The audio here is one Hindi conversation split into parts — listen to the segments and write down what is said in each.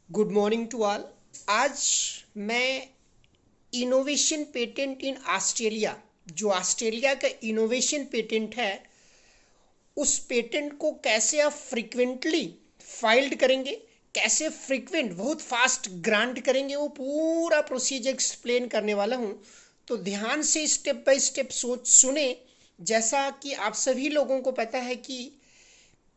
Good morning to all. आज मैं इनोवेशन पेटेंट इन ऑस्ट्रेलिया, जो ऑस्ट्रेलिया का इनोवेशन पेटेंट है, उस पेटेंट को कैसे आप फ्रीक्वेंटली फाइल्ड करेंगे, कैसे फ्रीक्वेंट बहुत फास्ट ग्रांट करेंगे, वो पूरा प्रोसीजर एक्सप्लेन करने वाला हूँ। तो ध्यान से स्टेप बाय स्टेप सोच सुने। जैसा कि आप सभी लोगों को पता है कि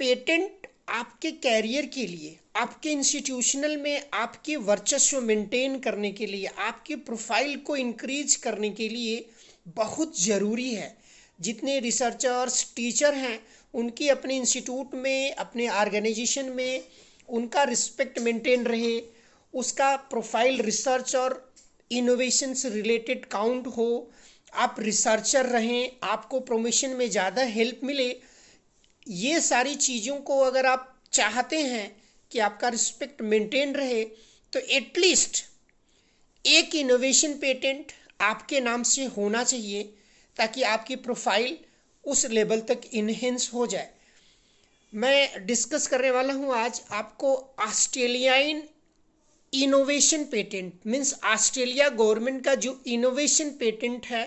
पेटेंट आपके कैरियर के लिए, आपके इंस्टीट्यूशनल में आपके वर्चस्व मेंटेन करने के लिए, आपके प्रोफाइल को इंक्रीज करने के लिए बहुत ज़रूरी है। जितने रिसर्चर्स टीचर हैं उनकी अपने इंस्टीट्यूट में, अपने ऑर्गेनाइजेशन में उनका रिस्पेक्ट मेंटेन रहे, उसका प्रोफाइल रिसर्च और इनोवेशन से रिलेटेड काउंट हो, आप रिसर्चर रहें, आपको प्रमोशन में ज़्यादा हेल्प मिले। ये सारी चीज़ों को अगर आप चाहते हैं कि आपका रिस्पेक्ट मेंटेन रहे, तो एटलीस्ट एक इनोवेशन पेटेंट आपके नाम से होना चाहिए, ताकि आपकी प्रोफाइल उस लेवल तक इन्हेंस हो जाए। मैं डिस्कस करने वाला हूँ आज आपको Australian innovation patent, means Australia government का जो इनोवेशन पेटेंट है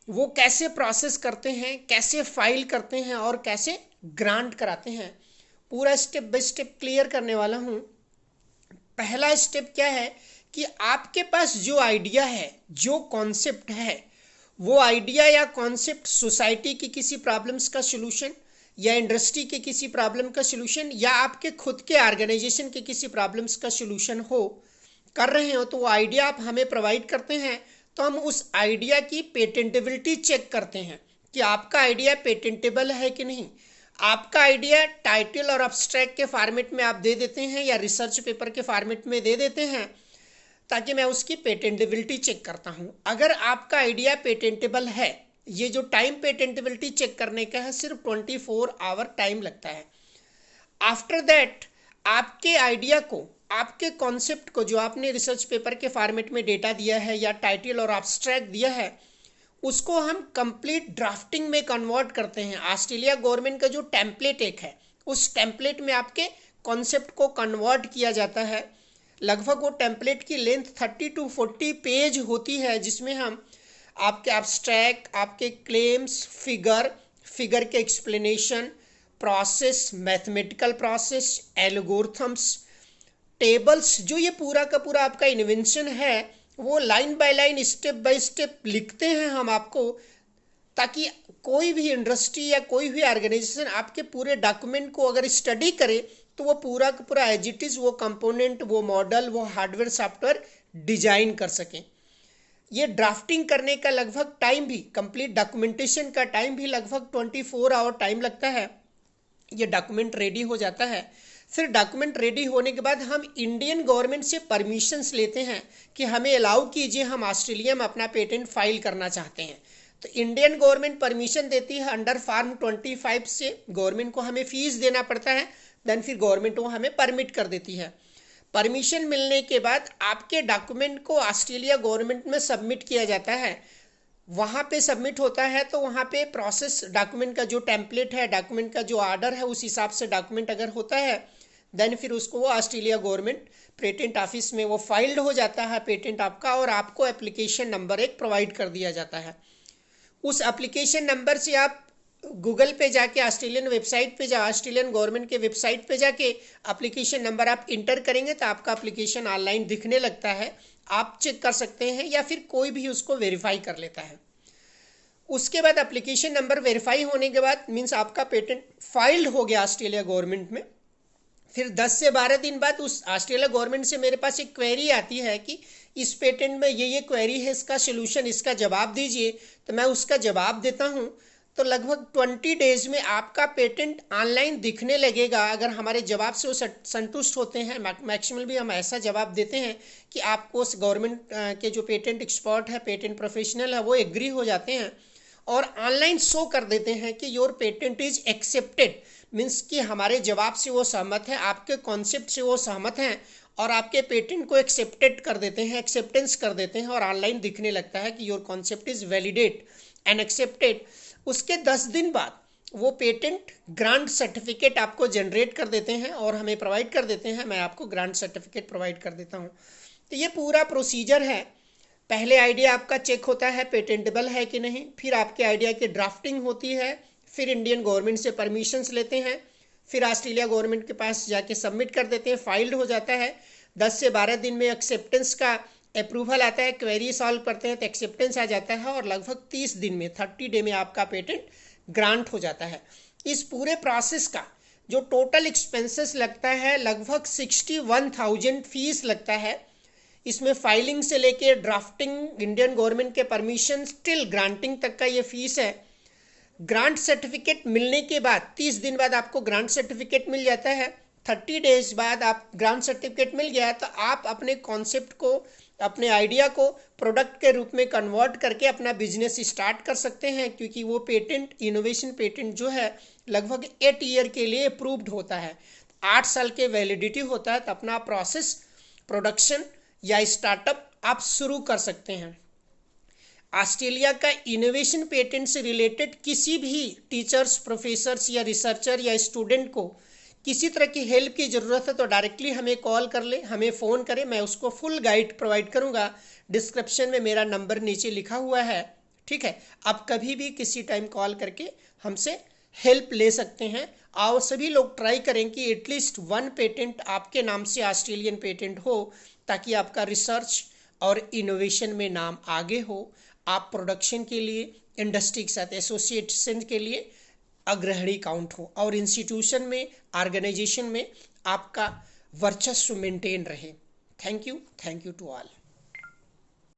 वो कैसे प्रोसेस करते हैं, कैसे फाइल करते हैं और कैसे ग्रांट कराते हैं। पूरा स्टेप बाय स्टेप क्लियर करने वाला हूँ। पहला स्टेप क्या है कि आपके पास जो आइडिया है, जो कॉन्सेप्ट है, वो आइडिया या कॉन्सेप्ट सोसाइटी की किसी प्रॉब्लम्स का सलूशन, या इंडस्ट्री के किसी प्रॉब्लम का सलूशन, या आपके खुद के ऑर्गेनाइजेशन के किसी प्रॉब्लम्स का सलूशन हो, कर रहे हो, तो वो आइडिया आप हमें प्रोवाइड करते हैं। तो हम उस आइडिया की पेटेंटेबिलिटी चेक करते हैं कि आपका आइडिया पेटेंटेबल है कि नहीं। आपका आइडिया टाइटल और अब्स्ट्रैक्ट के फॉर्मेट में आप दे देते हैं या रिसर्च पेपर के फॉर्मेट में दे देते हैं, ताकि मैं उसकी पेटेंटेबिलिटी चेक करता हूं। अगर आपका आइडिया पेटेंटेबल है, ये जो टाइम पेटेंटेबिलिटी चेक करने का है सिर्फ 24 आवर टाइम लगता है। आफ्टर दैट आपके आइडिया को, आपके कॉन्सेप्ट को, जो आपने रिसर्च पेपर के फॉर्मेट में डेटा दिया है या टाइटल और एब्स्ट्रैक्ट दिया है, उसको हम कंप्लीट ड्राफ्टिंग में कन्वर्ट करते हैं। ऑस्ट्रेलिया गवर्नमेंट का जो टेम्पलेट एक है, उस टेम्पलेट में आपके कॉन्सेप्ट को कन्वर्ट किया जाता है। लगभग वो टेम्पलेट की लेंथ 30 to 40 पेज होती है, जिसमें हम आपके एब्स्ट्रैक्ट, आपके क्लेम्स, फिगर के explanation, process, mathematical process, algorithms, tables, जो ये पूरा का पूरा आपका इन्वेंशन है, वो line by line, step by step लिखते हैं हम आपको, ताकि कोई भी इंडस्ट्री या कोई भी ऑर्गेनाइजेशन आपके पूरे डॉक्यूमेंट को अगर स्टडी करे, तो वो पूरा का पूरा एज इट इज़ वो कंपोनेंट, वो मॉडल, वो हार्डवेयर सॉफ्टवेयर डिजाइन कर सकें। ये ड्राफ्टिंग करने का लगभग टाइम भी, कंप्लीट डॉक्यूमेंटेशन का टाइम भी लगभग 24 आवर टाइम लगता है। ये डॉक्यूमेंट रेडी हो जाता है। फिर डॉक्यूमेंट रेडी होने के बाद हम इंडियन गवर्नमेंट से परमिशंस लेते हैं कि हमें अलाउ कीजिए, हम ऑस्ट्रेलिया में अपना पेटेंट फाइल करना चाहते हैं। तो इंडियन गवर्नमेंट परमिशन देती है अंडर फॉर्म 25 से। गवर्नमेंट को हमें फीस देना पड़ता है, देन फिर गवर्नमेंट वो हमें परमिट कर देती है। परमिशन मिलने के बाद आपके डॉक्यूमेंट को ऑस्ट्रेलिया गवर्नमेंट में सबमिट किया जाता है। वहाँ पे सबमिट होता है, तो वहाँ पे प्रोसेस, डॉक्यूमेंट का जो टेम्पलेट है, डॉक्यूमेंट का जो ऑर्डर है, उस हिसाब से डॉक्यूमेंट अगर होता है, देन फिर उसको वो ऑस्ट्रेलिया गवर्नमेंट पेटेंट ऑफिस में वो फाइल्ड हो जाता है पेटेंट आपका, और आपको एप्लीकेशन नंबर एक प्रोवाइड कर दिया जाता है। उस एप्लीकेशन नंबर से आप गूगल पे जाके, ऑस्ट्रेलियन वेबसाइट पे ऑस्ट्रेलियन गवर्नमेंट के वेबसाइट पे जाके एप्लीकेशन नंबर आप इंटर करेंगे, तो आपका एप्लीकेशन ऑनलाइन दिखने लगता है। आप चेक कर सकते हैं या फिर कोई भी उसको वेरीफाई कर लेता है। उसके बाद एप्लीकेशन नंबर वेरीफाई होने के बाद मीन्स आपका पेटेंट फाइल्ड हो गया ऑस्ट्रेलिया गवर्नमेंट में। फिर 10 से 12 दिन बाद उस ऑस्ट्रेलिया गवर्नमेंट से मेरे पास एक क्वेरी आती है कि इस पेटेंट में ये क्वेरी है, इसका सोल्यूशन, इसका जवाब दीजिए। तो मैं उसका जवाब देता हूँ। तो लगभग 20 डेज में आपका पेटेंट ऑनलाइन दिखने लगेगा। अगर हमारे जवाब से वो संतुष्ट होते हैं, मैक्सिमम भी हम ऐसा जवाब देते हैं कि आपको उस गवर्नमेंट के जो पेटेंट एक्सपर्ट है, पेटेंट प्रोफेशनल है, वो एग्री हो जाते हैं और ऑनलाइन शो कर देते हैं कि your patent is accepted. Means कि हमारे जवाब से वो सहमत है, आपके कॉन्सेप्ट से वो सहमत हैं, और आपके पेटेंट को एक्सेप्टेड कर देते हैं, एक्सेप्टेंस कर देते हैं, और ऑनलाइन दिखने लगता है कि your concept is validate and accepted. उसके 10 दिन बाद वो पेटेंट ग्रांट सर्टिफिकेट आपको जनरेट कर देते हैं और हमें प्रोवाइड कर देते हैं। मैं आपको ग्रांट सर्टिफिकेट प्रोवाइड कर देता हूँ। तो ये पूरा प्रोसीजर है। पहले आइडिया आपका चेक होता है पेटेंटेबल है कि नहीं, फिर आपके आइडिया की ड्राफ्टिंग होती है, फिर इंडियन गवर्नमेंट से परमिशंस लेते हैं, फिर ऑस्ट्रेलिया गवर्नमेंट के पास जाके सबमिट कर देते हैं, फाइल्ड हो जाता है। 10 से 12 दिन में एक्सेप्टेंस का अप्रूवल आता है, क्वेरी सॉल्व करते हैं तो एक्सेप्टेंस आ जाता है और लगभग 30 दिन में 30 डे में आपका पेटेंट ग्रांट हो जाता है। इस पूरे प्रोसेस का जो टोटल एक्सपेंसेस लगता है लगभग 61,000 फीस लगता है। इसमें फाइलिंग से लेके ड्राफ्टिंग, इंडियन गवर्नमेंट के परमिशन टिल ग्रांटिंग तक का ये फीस है। ग्रांट सर्टिफिकेट मिलने के बाद 30 दिन बाद आपको ग्रांट सर्टिफिकेट मिल जाता है। 30 डेज बाद आप ग्रांट सर्टिफिकेट मिल गया तो आप अपने कॉन्सेप्ट को, अपने आइडिया को प्रोडक्ट के रूप में कन्वर्ट करके अपना बिजनेस स्टार्ट कर सकते हैं, क्योंकि वो पेटेंट, इनोवेशन पेटेंट जो है लगभग 8 ईयर के लिए अप्रूव्ड होता है, 8 साल के वैलिडिटी होता है। तो अपना प्रोसेस, प्रोडक्शन या स्टार्टअप आप शुरू कर सकते हैं। ऑस्ट्रेलिया का इनोवेशन पेटेंट से रिलेटेड किसी भी टीचर्स, प्रोफेसर्स या रिसर्चर या स्टूडेंट को किसी तरह की हेल्प की ज़रूरत है तो डायरेक्टली हमें कॉल कर ले, हमें फ़ोन करें, मैं उसको फुल गाइड प्रोवाइड करूंगा। डिस्क्रिप्शन में मेरा नंबर नीचे लिखा हुआ है, ठीक है। आप कभी भी किसी टाइम कॉल करके हमसे हेल्प ले सकते हैं। और सभी लोग ट्राई करें कि एटलीस्ट 1 पेटेंट आपके नाम से ऑस्ट्रेलियन पेटेंट हो, ताकि आपका रिसर्च और इनोवेशन में नाम आगे हो, आप प्रोडक्शन के लिए, इंडस्ट्री के साथ एसोसिएशन के लिए अग्रणी काउंट हो और इंस्टीट्यूशन में, ऑर्गेनाइजेशन में आपका वर्चस्व मेंटेन रहे। Thank you to all.